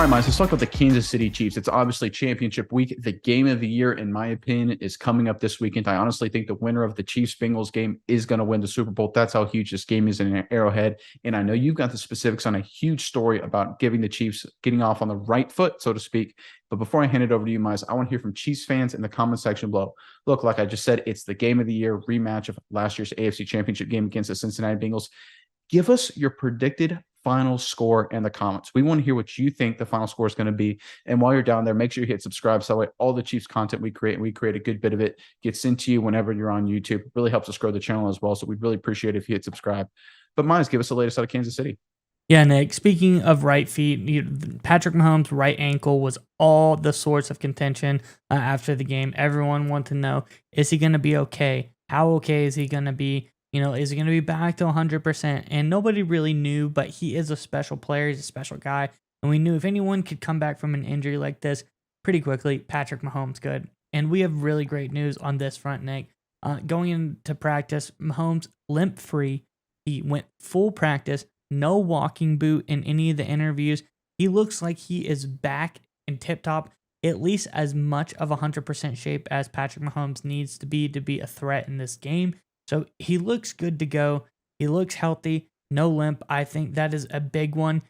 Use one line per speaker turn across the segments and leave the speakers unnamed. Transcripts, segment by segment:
All right, Miles, let's talk about the Kansas City Chiefs. It's obviously championship week. The game of the year, in my opinion, is coming up this weekend. I honestly think the winner of the Chiefs-Bengals game is going to win the Super Bowl. That's how huge this game is in Arrowhead. And I know you've got the specifics on a huge story about giving the Chiefs getting off on the right foot, so to speak. But before I hand it over to you, Miles, I want to hear from Chiefs fans in the comment section below. Look, like I just said, it's the game of the year rematch of last year's AFC Championship game against the Cincinnati Bengals. Give us your predicted final score in the comments. We want to hear what you think the final score is going to be. And while you're down there, make sure you hit subscribe. So that way all the Chiefs content we create a good bit of it, gets into you whenever you're on YouTube. It really helps us grow the channel as well. So we'd really appreciate it if you hit subscribe. But Miles, give us the latest out of Kansas City.
Yeah, Nick, speaking of right feet, Patrick Mahomes' right ankle was all the sorts of contention after the game. Everyone wanted to know, is he going to be okay? How okay is he going to be? Is he going to be back to 100%? And nobody really knew, but he is a special player. He's a special guy. And we knew if anyone could come back from an injury like this pretty quickly, Patrick Mahomes could. And we have really great news on this front, Nick. Going into practice, Mahomes limp-free. He went full practice. No walking boot in any of the interviews. He looks like he is back in tip-top, at least as much of 100% shape as Patrick Mahomes needs to be a threat in this game. So he looks good to go. He looks healthy, no limp. I think that is a big one.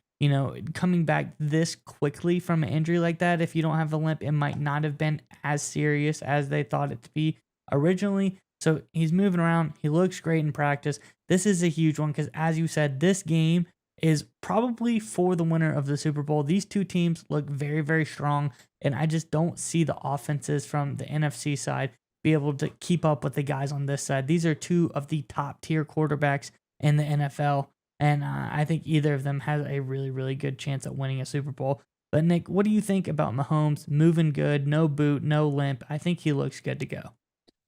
Coming back this quickly from an injury like that, if you don't have a limp, it might not have been as serious as they thought it to be originally. So he's moving around. He looks great in practice. This is a huge one because, as you said, this game is probably for the winner of the Super Bowl. These two teams look very, very strong, and I just don't see the offenses from the NFC side be able to keep up with the guys on this side. These are two of the top-tier quarterbacks in the NFL, and I think either of them has a really, really good chance at winning a Super Bowl. But, Nick, what do you think about Mahomes moving good, no boot, no limp? I think he looks good to go.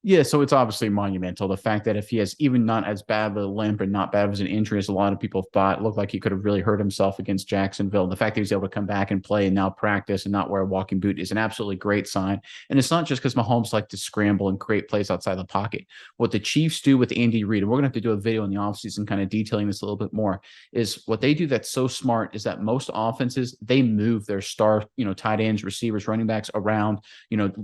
Yeah, so it's obviously monumental. The fact that if he has even not as bad of a limp and not bad as an injury as a lot of people thought, it looked like he could have really hurt himself against Jacksonville. The fact that he was able to come back and play and now practice and not wear a walking boot is an absolutely great sign. And it's not just because Mahomes like to scramble and create plays outside the pocket. What the Chiefs do with Andy Reid, and we're going to have to do a video in the offseason kind of detailing this a little bit more, is what they do that's so smart is that most offenses, they move their star, tight ends, receivers, running backs around,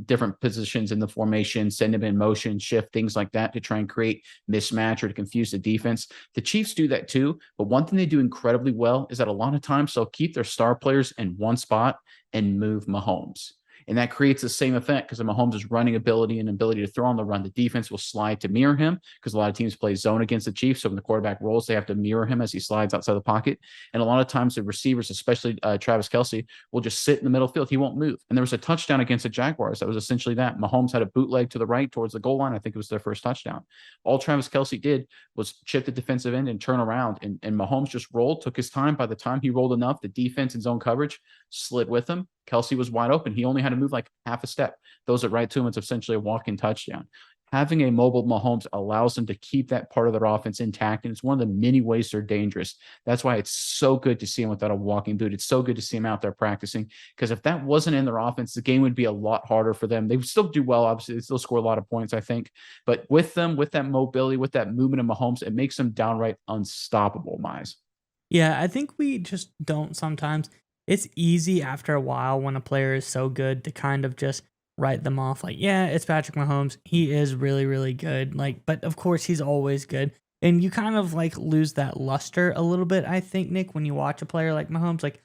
different positions in the formation, send them in motion, shift, things like that to try and create mismatch or to confuse the defense. The Chiefs do that too, but one thing they do incredibly well is that a lot of times they'll keep their star players in one spot and move Mahomes. And that creates the same effect because of Mahomes' running ability and ability to throw on the run. The defense will slide to mirror him because a lot of teams play zone against the Chiefs. So when the quarterback rolls, they have to mirror him as he slides outside the pocket. And a lot of times the receivers, especially Travis Kelce, will just sit in the middle field. He won't move. And there was a touchdown against the Jaguars that was essentially that. Mahomes had a bootleg to the right towards the goal line. I think it was their first touchdown. All Travis Kelce did was chip the defensive end and turn around. And Mahomes just rolled, took his time. By the time he rolled enough, the defense and zone coverage slid with him. Kelce was wide open. He only had to move like half a step. Those are right to him. It's essentially a walk-in touchdown. Having a mobile Mahomes allows them to keep that part of their offense intact, and it's one of the many ways they're dangerous. That's why it's so good to see him without a walking boot. It's so good to see him out there practicing, because if that wasn't in their offense, the game would be a lot harder for them. They would still do well, obviously. They still score a lot of points, I think. But with them, with that mobility, with that movement of Mahomes, it makes them downright unstoppable, Mize.
Yeah, I think we just don't sometimes. It's easy after a while when a player is so good to kind of just write them off like, yeah, it's Patrick Mahomes. He is really, really good. But of course he's always good. And you kind of lose that luster a little bit, I think, Nick, when you watch a player like Mahomes,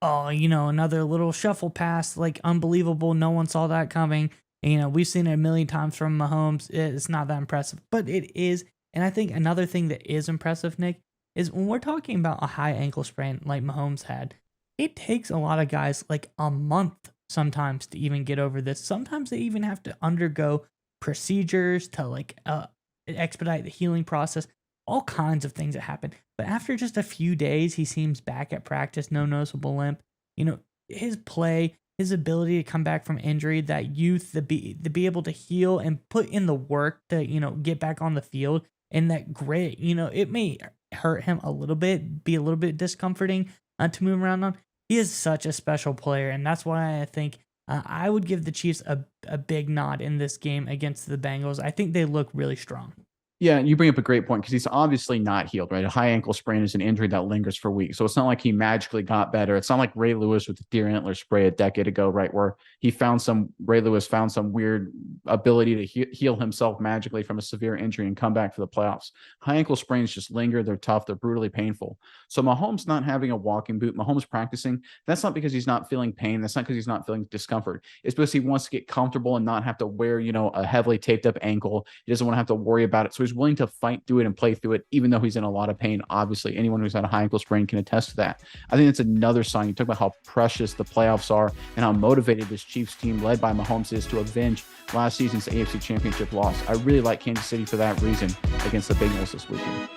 oh, another little shuffle pass, unbelievable. No one saw that coming. And, we've seen it a million times from Mahomes. It's not that impressive, but it is. And I think another thing that is impressive, Nick, is when we're talking about a high ankle sprain like Mahomes had, it takes a lot of guys a month sometimes to even get over this. Sometimes they even have to undergo procedures to expedite the healing process, all kinds of things that happen. But after just a few days, he seems back at practice, no noticeable limp. His play, his ability to come back from injury, that youth, to be able to heal and put in the work to, get back on the field, and that grit, it may hurt him a little bit, be a little bit discomforting to move around on. He is such a special player, and that's why I think I would give the Chiefs a big nod in this game against the Bengals. I think they look really strong.
Yeah, you bring up a great point because he's obviously not healed, right? A high ankle sprain is an injury that lingers for weeks. So it's not like he magically got better. It's not like Ray Lewis with the deer antler spray a decade ago, right? Where Ray Lewis found some weird ability to heal himself magically from a severe injury and come back for the playoffs. High ankle sprains just linger. They're tough. They're brutally painful. So Mahomes not having a walking boot, Mahomes practicing, that's not because he's not feeling pain. That's not because he's not feeling discomfort. It's because he wants to get comfortable and not have to wear, a heavily taped up ankle. He doesn't want to have to worry about it. So he's willing to fight through it and play through it, even though he's in a lot of pain. Obviously, anyone who's had a high ankle sprain can attest to that. I think that's another sign. You talk about how precious the playoffs are and how motivated this Chiefs team led by Mahomes is to avenge last season's AFC Championship loss. I really like Kansas City for that reason against the Bengals this weekend.